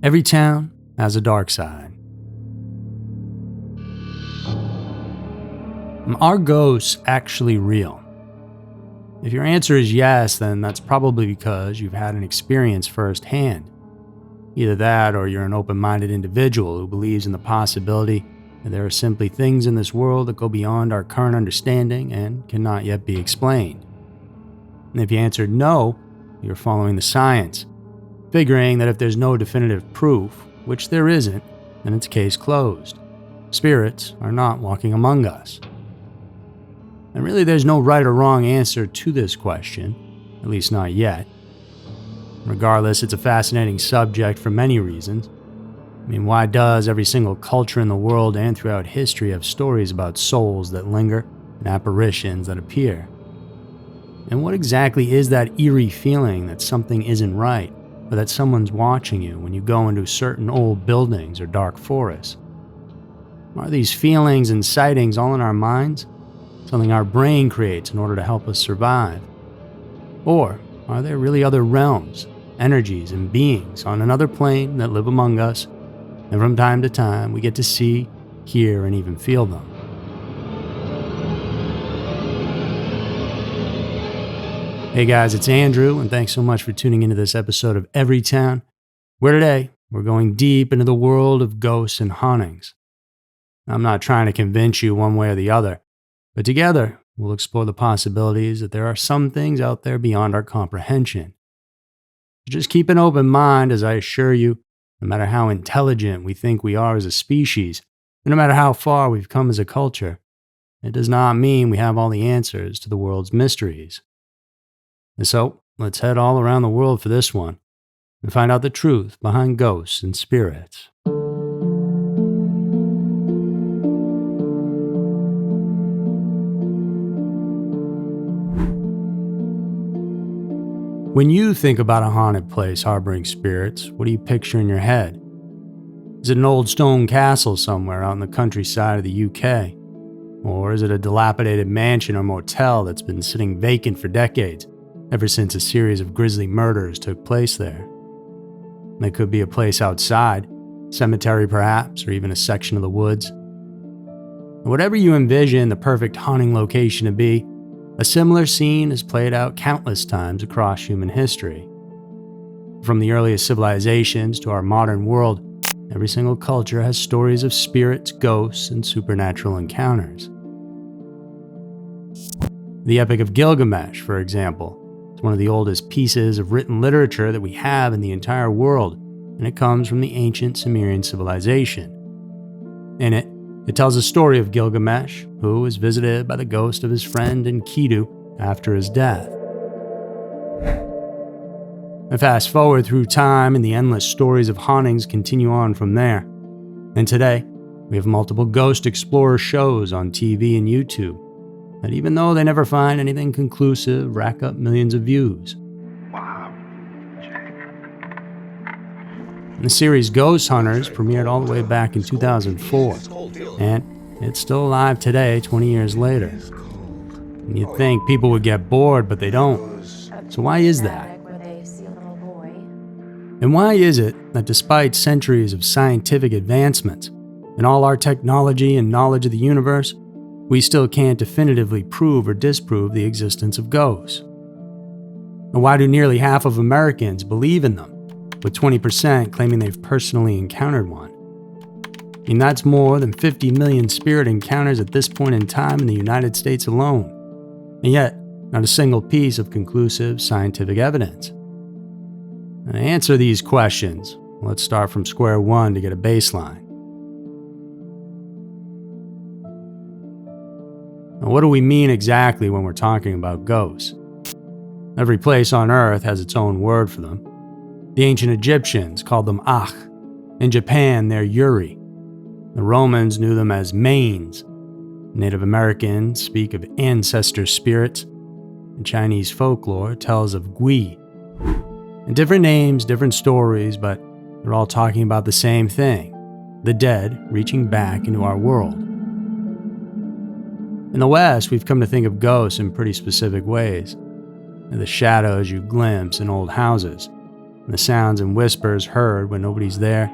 Every town has a dark side. Are ghosts actually real? If your answer is yes, then that's probably because you've had an experience firsthand. Either that or you're an open-minded individual who believes in the possibility that there are simply things in this world that go beyond our current understanding and cannot yet be explained. And if you answered no, you're following the science, figuring that if there's no definitive proof, which there isn't, then it's case closed. Spirits are not walking among us. And really, there's no right or wrong answer to this question, at least not yet. Regardless, it's a fascinating subject for many reasons. I mean, why does every single culture in the world and throughout history have stories about souls that linger and apparitions that appear? And what exactly is that eerie feeling that something isn't right, or that someone's watching you when you go into certain old buildings or dark forests? Are these feelings and sightings all in our minds? Something our brain creates in order to help us survive? Or are there really other realms, energies, and beings on another plane that live among us, and from time to time we get to see, hear, and even feel them? Hey guys, it's Andrew, and thanks so much for tuning into this episode of Every Town, where today we're going deep into the world of ghosts and hauntings. I'm not trying to convince you one way or the other, but together, we'll explore the possibilities that there are some things out there beyond our comprehension. Just keep an open mind, as I assure you, no matter how intelligent we think we are as a species, and no matter how far we've come as a culture, it does not mean we have all the answers to the world's mysteries. And so, let's head all around the world for this one, and find out the truth behind ghosts and spirits. When you think about a haunted place harboring spirits, what do you picture in your head? Is it an old stone castle somewhere out in the countryside of the UK? Or is it a dilapidated mansion or motel that's been sitting vacant for decades, ever since a series of grisly murders took place there? It could be a place outside, cemetery perhaps, or even a section of the woods. Whatever you envision the perfect haunting location to be, a similar scene has played out countless times across human history. From the earliest civilizations to our modern world, every single culture has stories of spirits, ghosts, and supernatural encounters. The Epic of Gilgamesh, for example, is one of the oldest pieces of written literature that we have in the entire world, and it comes from the ancient Sumerian civilization. In it tells a story of Gilgamesh, who is visited by the ghost of his friend Enkidu after his death. And fast forward through time, and the endless stories of hauntings continue on from there. And today, we have multiple ghost explorer shows on TV and YouTube that, even though they never find anything conclusive, rack up millions of views. The series Ghost Hunters premiered all the way back in 2004, and it's still alive today, 20 years later. And you'd think people would get bored, but they don't. So why is that? And why is it that despite centuries of scientific advancements and all our technology and knowledge of the universe, we still can't definitively prove or disprove the existence of ghosts? And why do nearly half of Americans believe in them, with 20% claiming they've personally encountered one? I mean, that's more than 50 million spirit encounters at this point in time in the United States alone. And yet, not a single piece of conclusive scientific evidence. And to answer these questions, let's start from square one to get a baseline. Now, what do we mean exactly when we're talking about ghosts? Every place on Earth has its own word for them. The ancient Egyptians called them Akh. In Japan, they're Yuri. The Romans knew them as Manes. Native Americans speak of ancestor spirits. And Chinese folklore tells of Gui. And different names, different stories, but they're all talking about the same thing: the dead reaching back into our world. In the West, we've come to think of ghosts in pretty specific ways. They're the shadows you glimpse in old houses, The sounds and whispers heard when nobody's there,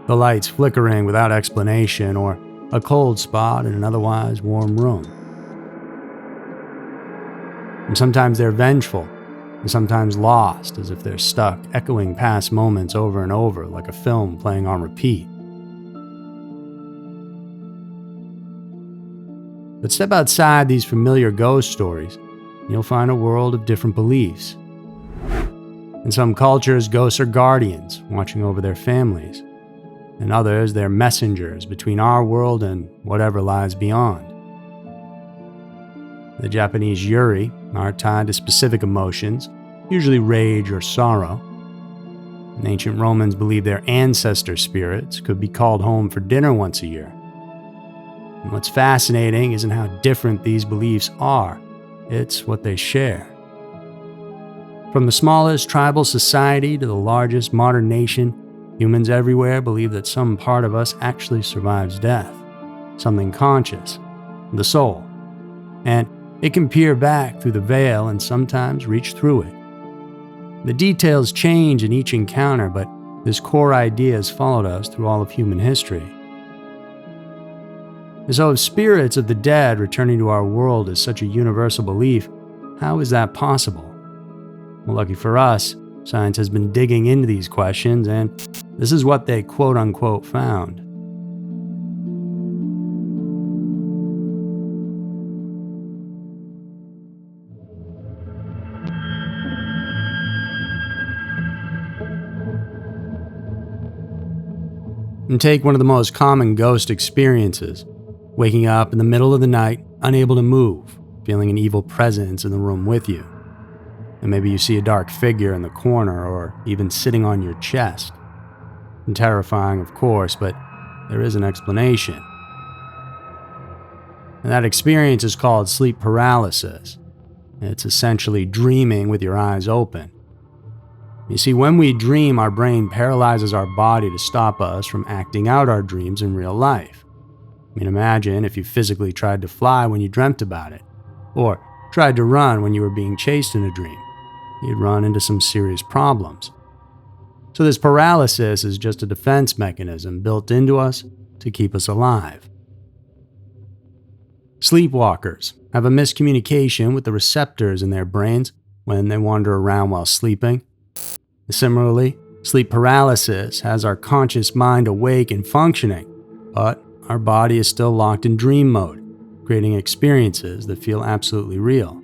the lights flickering without explanation, or a cold spot in an otherwise warm room. And sometimes they're vengeful, and sometimes lost, as if they're stuck, echoing past moments over and over like a film playing on repeat. But step outside these familiar ghost stories, and you'll find a world of different beliefs. In some cultures, ghosts are guardians, watching over their families. In others, they're messengers between our world and whatever lies beyond. The Japanese yuri are tied to specific emotions, usually rage or sorrow. And ancient Romans believed their ancestor spirits could be called home for dinner once a year. And what's fascinating isn't how different these beliefs are, it's what they share. From the smallest tribal society to the largest modern nation, humans everywhere believe that some part of us actually survives death, something conscious, the soul. And it can peer back through the veil and sometimes reach through it. The details change in each encounter, but this core idea has followed us through all of human history. And so if spirits of the dead returning to our world is such a universal belief, how is that possible? Well, lucky for us, science has been digging into these questions, and this is what they quote-unquote found. And take one of the most common ghost experiences, waking up in the middle of the night, unable to move, feeling an evil presence in the room with you. And maybe you see a dark figure in the corner or even sitting on your chest. And terrifying, of course, but there is an explanation. And that experience is called sleep paralysis. It's essentially dreaming with your eyes open. You see, when we dream, our brain paralyzes our body to stop us from acting out our dreams in real life. I mean, imagine if you physically tried to fly when you dreamt about it, or tried to run when you were being chased in a dream. You'd run into some serious problems. So this paralysis is just a defense mechanism built into us to keep us alive. Sleepwalkers have a miscommunication with the receptors in their brains when they wander around while sleeping. Similarly, sleep paralysis has our conscious mind awake and functioning, but our body is still locked in dream mode, creating experiences that feel absolutely real.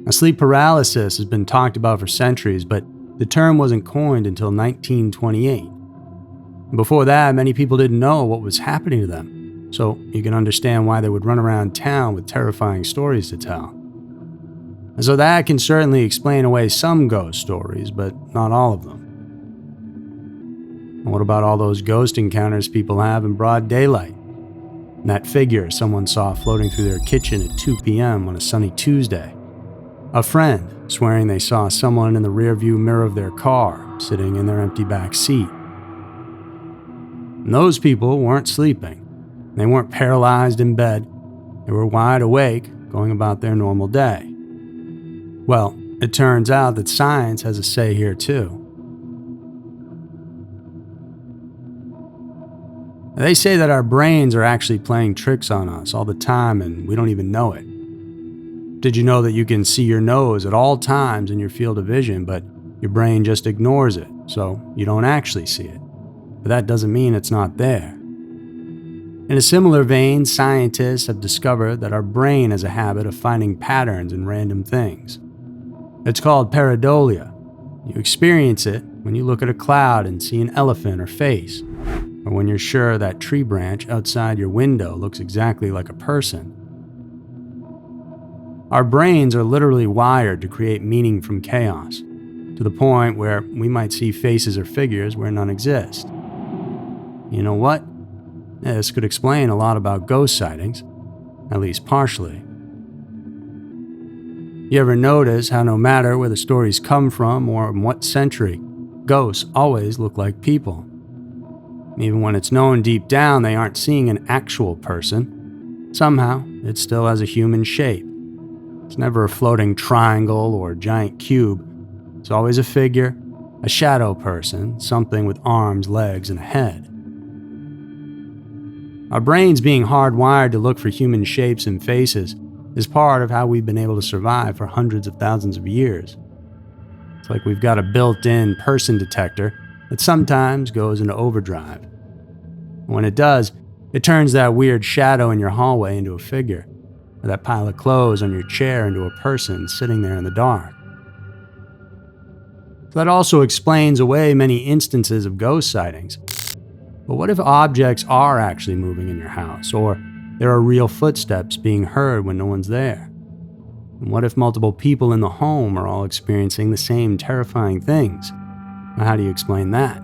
Now, sleep paralysis has been talked about for centuries, but the term wasn't coined until 1928. Before that, many people didn't know what was happening to them, so you can understand why they would run around town with terrifying stories to tell. And so that can certainly explain away some ghost stories, but not all of them. And what about all those ghost encounters people have in broad daylight? And that figure someone saw floating through their kitchen at 2 p.m. on a sunny Tuesday. A friend swearing they saw someone in the rearview mirror of their car, sitting in their empty back seat. And those people weren't sleeping. They weren't paralyzed in bed. They were wide awake, going about their normal day. Well, it turns out that science has a say here too. They say that our brains are actually playing tricks on us all the time and we don't even know it. Did you know that you can see your nose at all times in your field of vision, but your brain just ignores it, so you don't actually see it? But that doesn't mean it's not there. In a similar vein, scientists have discovered that our brain has a habit of finding patterns in random things. It's called pareidolia. You experience it when you look at a cloud and see an elephant or face, or when you're sure that tree branch outside your window looks exactly like a person. Our brains are literally wired to create meaning from chaos, to the point where we might see faces or figures where none exist. You know what? This could explain a lot about ghost sightings, at least partially. You ever notice how no matter where the stories come from or in what century, ghosts always look like people? Even when it's known deep down they aren't seeing an actual person, somehow it still has a human shape. It's never a floating triangle or giant cube. It's always a figure, a shadow person, something with arms, legs, and a head. Our brains being hardwired to look for human shapes and faces is part of how we've been able to survive for hundreds of thousands of years. It's like we've got a built-in person detector that sometimes goes into overdrive. When it does, it turns that weird shadow in your hallway into a figure, or that pile of clothes on your chair into a person sitting there in the dark. So that also explains away many instances of ghost sightings. But what if objects are actually moving in your house, or there are real footsteps being heard when no one's there? And what if multiple people in the home are all experiencing the same terrifying things? Now, how do you explain that?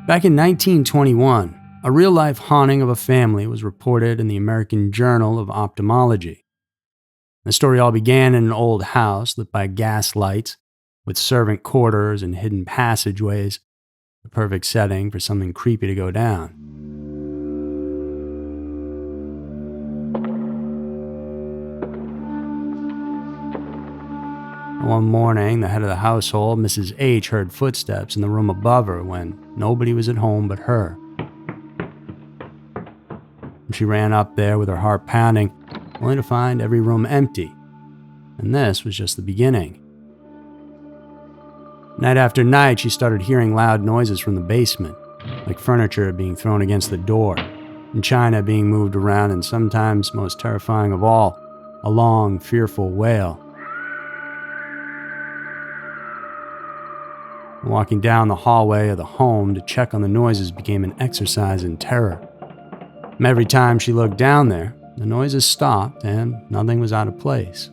Back in 1921, a real-life haunting of a family was reported in the American Journal of Ophthalmology. The story all began in an old house lit by gas lights, with servant quarters and hidden passageways, the perfect setting for something creepy to go down. One morning, the head of the household, Mrs. H, heard footsteps in the room above her when nobody was at home but her. She ran up there with her heart pounding, only to find every room empty. And this was just the beginning. Night after night, she started hearing loud noises from the basement, like furniture being thrown against the door, and china being moved around, and sometimes, most terrifying of all, a long, fearful wail. Walking down the hallway of the home to check on the noises became an exercise in terror. And every time she looked down there, the noises stopped and nothing was out of place.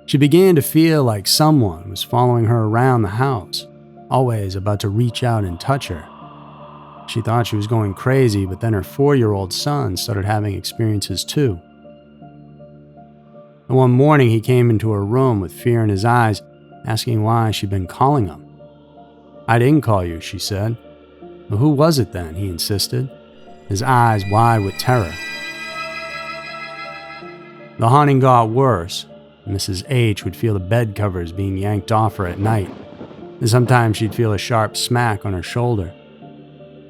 She began to feel like someone was following her around the house, always about to reach out and touch her. She thought she was going crazy, but then her 4-year-old son started having experiences too. And one morning he came into her room with fear in his eyes, asking why she'd been calling him. "I didn't call you," she said. "Well, who was it then?" he insisted, his eyes wide with terror. The haunting got worse. Mrs. H would feel the bed covers being yanked off her at night, and sometimes she'd feel a sharp smack on her shoulder.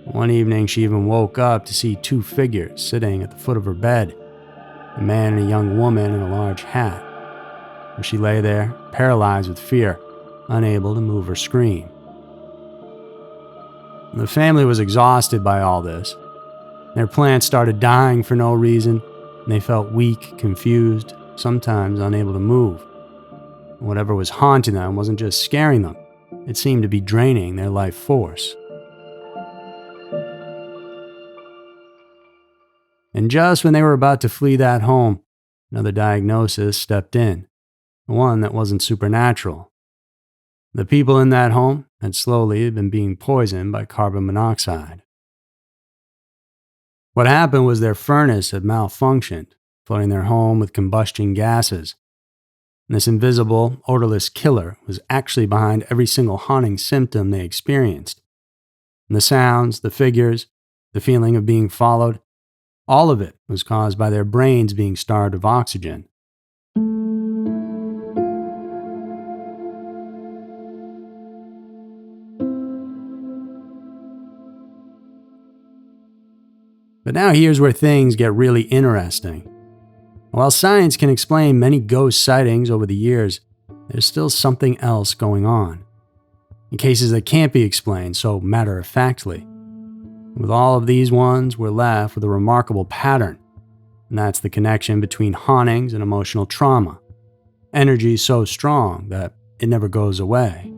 One evening, she even woke up to see 2 figures sitting at the foot of her bed, a man and a young woman in a large hat. And she lay there, paralyzed with fear, unable to move or scream. The family was exhausted by all this. Their plants started dying for no reason, and they felt weak, confused, sometimes unable to move. Whatever was haunting them wasn't just scaring them, it seemed to be draining their life force. And just when they were about to flee that home, another diagnosis stepped in, one that wasn't supernatural. The people in that home had slowly been being poisoned by carbon monoxide. What happened was their furnace had malfunctioned, flooding their home with combustion gases. And this invisible, odorless killer was actually behind every single haunting symptom they experienced. And the sounds, the figures, the feeling of being followed, all of it was caused by their brains being starved of oxygen. But now here's where things get really interesting. While science can explain many ghost sightings over the years, there's still something else going on. In cases that can't be explained so matter-of-factly. With all of these ones, we're left with a remarkable pattern, and that's the connection between hauntings and emotional trauma. Energy so strong that it never goes away.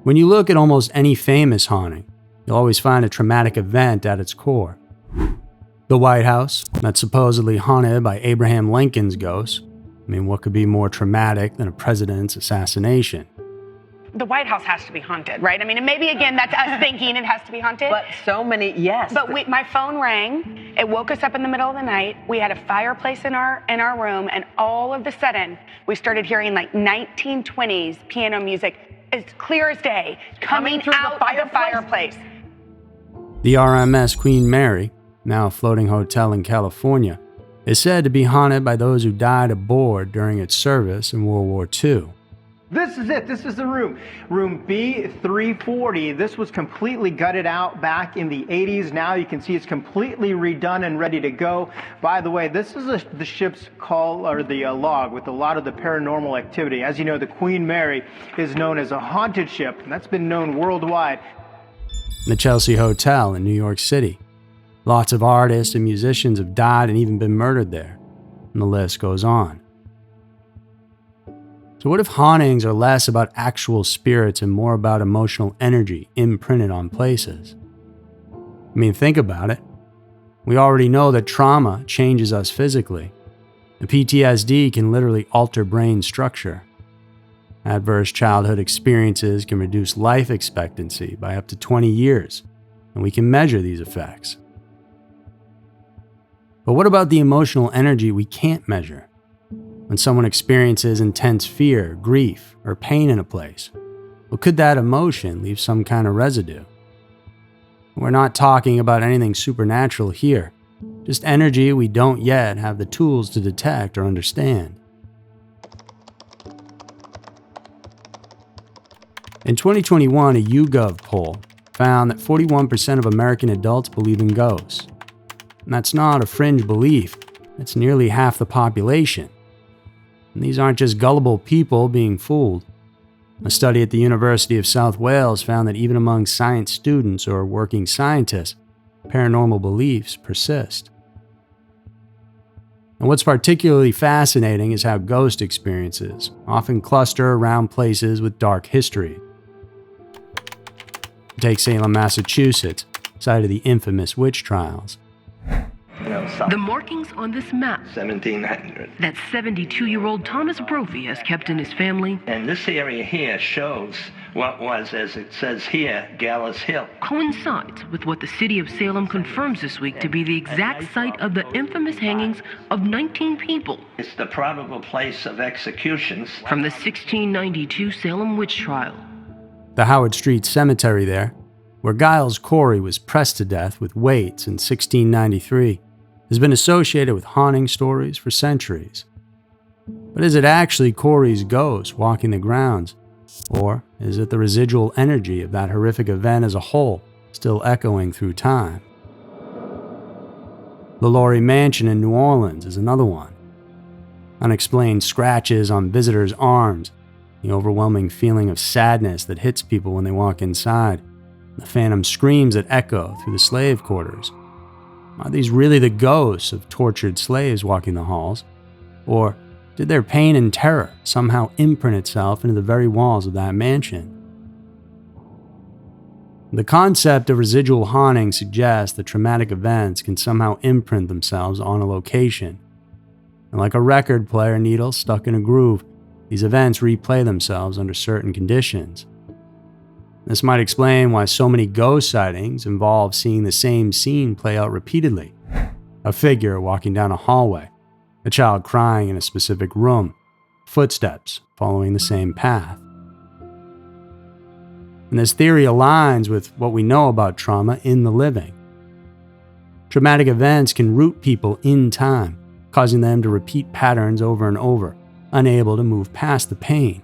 When you look at almost any famous haunting, you'll always find a traumatic event at its core. The White House, that's supposedly haunted by Abraham Lincoln's ghost. I mean, what could be more traumatic than a president's assassination? The White House has to be haunted, right? I mean, and maybe again, that's us thinking it has to be haunted. But so many, yes. But my phone rang. It woke us up in the middle of the night. We had a fireplace in our room, and all of a sudden, we started hearing like 1920s piano music as clear as day, coming through out the of the fireplace. The RMS Queen Mary, now a floating hotel in California, is said to be haunted by those who died aboard during its service in World War II. This is it. This is the room. Room B340. This was completely gutted out back in the 80s. Now you can see it's completely redone and ready to go. By the way, this is the ship's call, or the log, with a lot of the paranormal activity. As you know, the Queen Mary is known as a haunted ship, and that's been known worldwide. The Chelsea Hotel in New York City. Lots of artists and musicians have died and even been murdered there, and the list goes on. So what if hauntings are less about actual spirits and more about emotional energy imprinted on places? I mean, think about it. We already know that trauma changes us physically. The PTSD can literally alter brain structure. Adverse childhood experiences can reduce life expectancy by up to 20 years, and we can measure these effects. But what about the emotional energy we can't measure? When someone experiences intense fear, grief, or pain in a place, well, could that emotion leave some kind of residue? We're not talking about anything supernatural here, just energy we don't yet have the tools to detect or understand. In 2021, a YouGov poll found that 41% of American adults believe in ghosts. And that's not a fringe belief, it's nearly half the population. And these aren't just gullible people being fooled. A study at the University of South Wales found that even among science students or working scientists, paranormal beliefs persist. And what's particularly fascinating is how ghost experiences often cluster around places with dark history. Take Salem, Massachusetts, site of the infamous witch trials. The markings on this map, 1700. that 72-year-old Thomas Brophy has kept in his family, And this area here shows what was, as it says here, Gallows Hill. coincides with what the city of Salem confirms this week to be the exact site of the infamous hangings of 19 people It's the probable place of executions. from the 1692 Salem witch trial. The Howard Street Cemetery there, where Giles Corey was pressed to death with weights in 1693, has been associated with haunting stories for centuries. But is it actually Corey's ghost walking the grounds? Or is it the residual energy of that horrific event as a whole, still echoing through time? The Laurie Mansion in New Orleans is another one. Unexplained scratches on visitors' arms, the overwhelming feeling of sadness that hits people when they walk inside, the phantom screams that echo through the slave quarters. Are these really the ghosts of tortured slaves walking the halls? Or did their pain and terror somehow imprint itself into the very walls of that mansion? The concept of residual haunting suggests that traumatic events can somehow imprint themselves on a location. And like a record player needle stuck in a groove, these events replay themselves under certain conditions. This might explain why so many ghost sightings involve seeing the same scene play out repeatedly. A figure walking down a hallway, a child crying in a specific room, footsteps following the same path. And this theory aligns with what we know about trauma in the living. Traumatic events can root people in time, causing them to repeat patterns over and over, unable to move past the pain.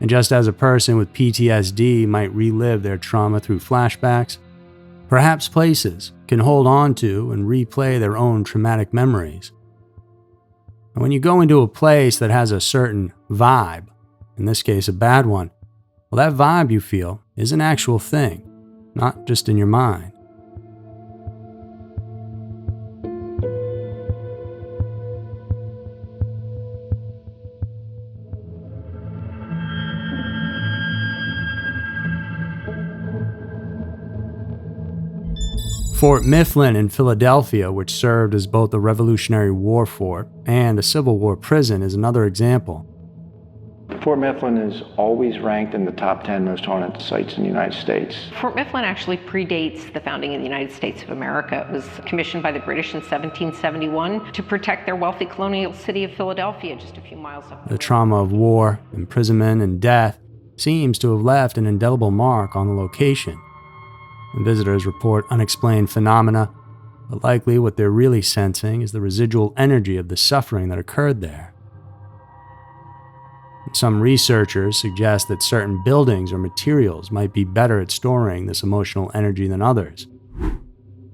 And just as a person with PTSD might relive their trauma through flashbacks, perhaps places can hold on to and replay their own traumatic memories. And when you go into a place that has a certain vibe, in this case a bad one, well, that vibe you feel is an actual thing, not just in your mind. Fort Mifflin in Philadelphia, which served as both a Revolutionary War fort and a Civil War prison, is another example. Fort Mifflin is always ranked in the top 10 most haunted sites in the United States. Fort Mifflin actually predates the founding of the United States of America. It was commissioned by the British in 1771 to protect their wealthy colonial city of Philadelphia, just a few miles up the The trauma of war, imprisonment, and death seems to have left an indelible mark on the location. And visitors report unexplained phenomena, but likely what they're really sensing is the residual energy of the suffering that occurred there. Some researchers suggest that certain buildings or materials might be better at storing this emotional energy than others.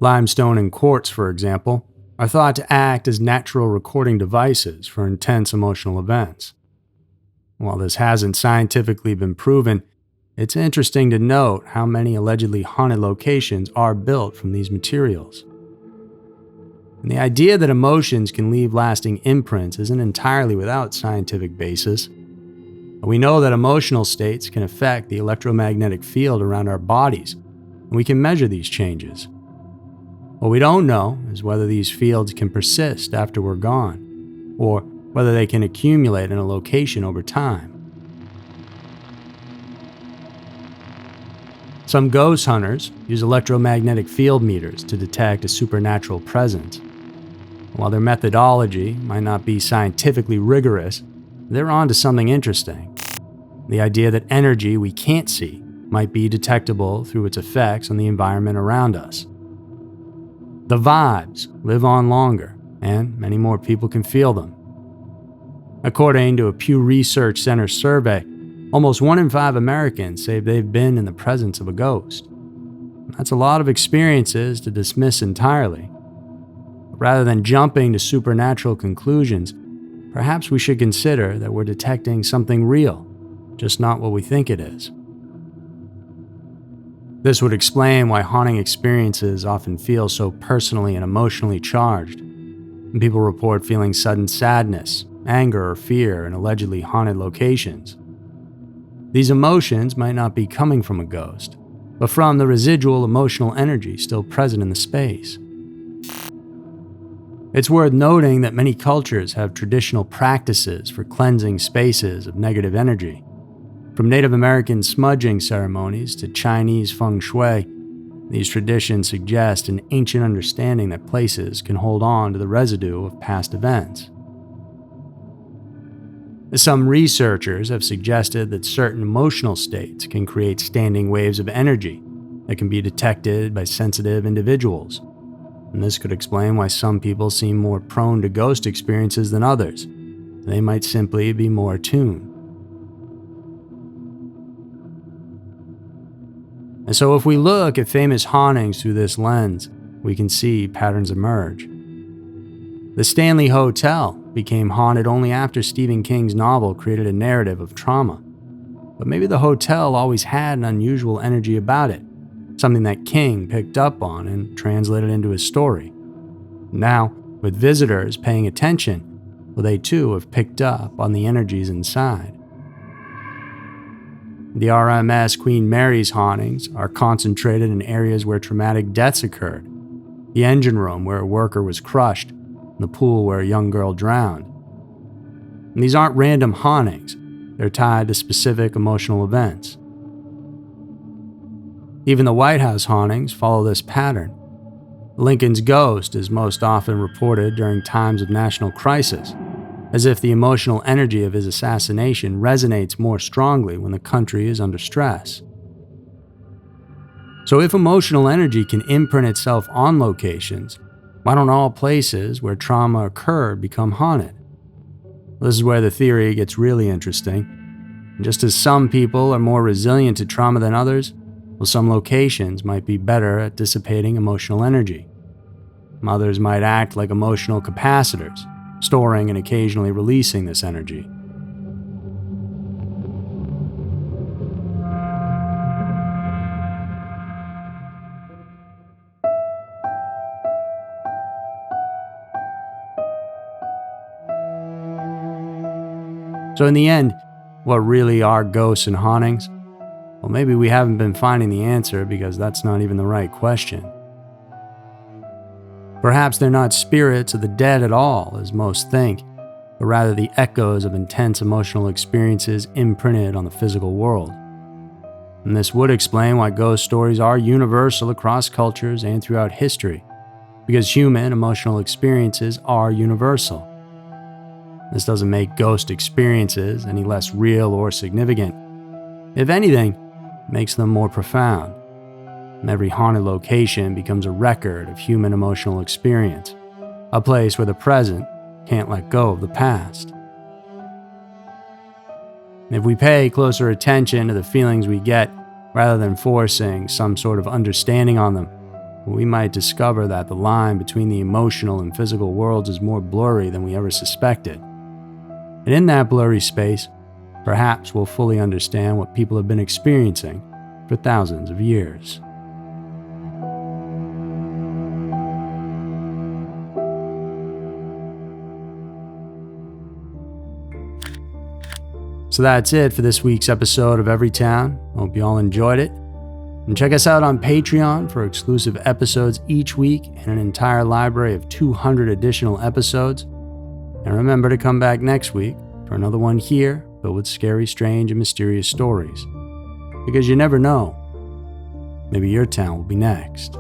Limestone and quartz, for example, are thought to act as natural recording devices for intense emotional events. While this hasn't scientifically been proven, it's interesting to note how many allegedly haunted locations are built from these materials. And the idea that emotions can leave lasting imprints isn't entirely without scientific basis. We know that emotional states can affect the electromagnetic field around our bodies, and we can measure these changes. What we don't know is whether these fields can persist after we're gone, or whether they can accumulate in a location over time. Some ghost hunters use electromagnetic field meters to detect a supernatural presence. While their methodology might not be scientifically rigorous, they're onto something interesting. The idea that energy we can't see might be detectable through its effects on the environment around us. The vibes live on longer, and many more people can feel them. According to a Pew Research Center survey, almost 1 in 5 Americans say they've been in the presence of a ghost. That's a lot of experiences to dismiss entirely. Rather than jumping to supernatural conclusions, perhaps we should consider that we're detecting something real, just not what we think it is. This would explain why haunting experiences often feel so personally and emotionally charged. And people report feeling sudden sadness, anger, or fear in allegedly haunted locations. These emotions might not be coming from a ghost, but from the residual emotional energy still present in the space. It's worth noting that many cultures have traditional practices for cleansing spaces of negative energy. From Native American smudging ceremonies to Chinese feng shui, these traditions suggest an ancient understanding that places can hold on to the residue of past events. Some researchers have suggested that certain emotional states can create standing waves of energy that can be detected by sensitive individuals. And this could explain why some people seem more prone to ghost experiences than others. They might simply be more attuned. And so if we look at famous hauntings through this lens, we can see patterns emerge. The Stanley Hotel became haunted only after Stephen King's novel created a narrative of trauma. But maybe the hotel always had an unusual energy about it, something that King picked up on and translated into his story. Now, with visitors paying attention, well, they too have picked up on the energies inside. The RMS Queen Mary's hauntings are concentrated in areas where traumatic deaths occurred. The engine room where a worker was crushed, and the pool where a young girl drowned. And these aren't random hauntings, they're tied to specific emotional events. Even the White House hauntings follow this pattern. Lincoln's ghost is most often reported during times of national crisis, as if the emotional energy of his assassination resonates more strongly when the country is under stress. So if emotional energy can imprint itself on locations, why don't all places where trauma occurred become haunted? This is where the theory gets really interesting. And just as some people are more resilient to trauma than others, well, some locations might be better at dissipating emotional energy. Others might act like emotional capacitors, storing and occasionally releasing this energy. So in the end, what really are ghosts and hauntings? Well, maybe we haven't been finding the answer because that's not even the right question. Perhaps they're not spirits of the dead at all, as most think, but rather the echoes of intense emotional experiences imprinted on the physical world. And this would explain why ghost stories are universal across cultures and throughout history, because human emotional experiences are universal. This doesn't make ghost experiences any less real or significant. If anything, it makes them more profound. And every haunted location becomes a record of human emotional experience, a place where the present can't let go of the past. And if we pay closer attention to the feelings we get, rather than forcing some sort of understanding on them, we might discover that the line between the emotional and physical worlds is more blurry than we ever suspected. And in that blurry space, perhaps we'll fully understand what people have been experiencing for thousands of years. So that's it for this week's episode of Everytown. Hope you all enjoyed it. And check us out on Patreon for exclusive episodes each week and an entire library of 200 additional episodes. And remember to come back next week for another one here, filled with scary, strange, and mysterious stories. Because you never know, maybe your town will be next.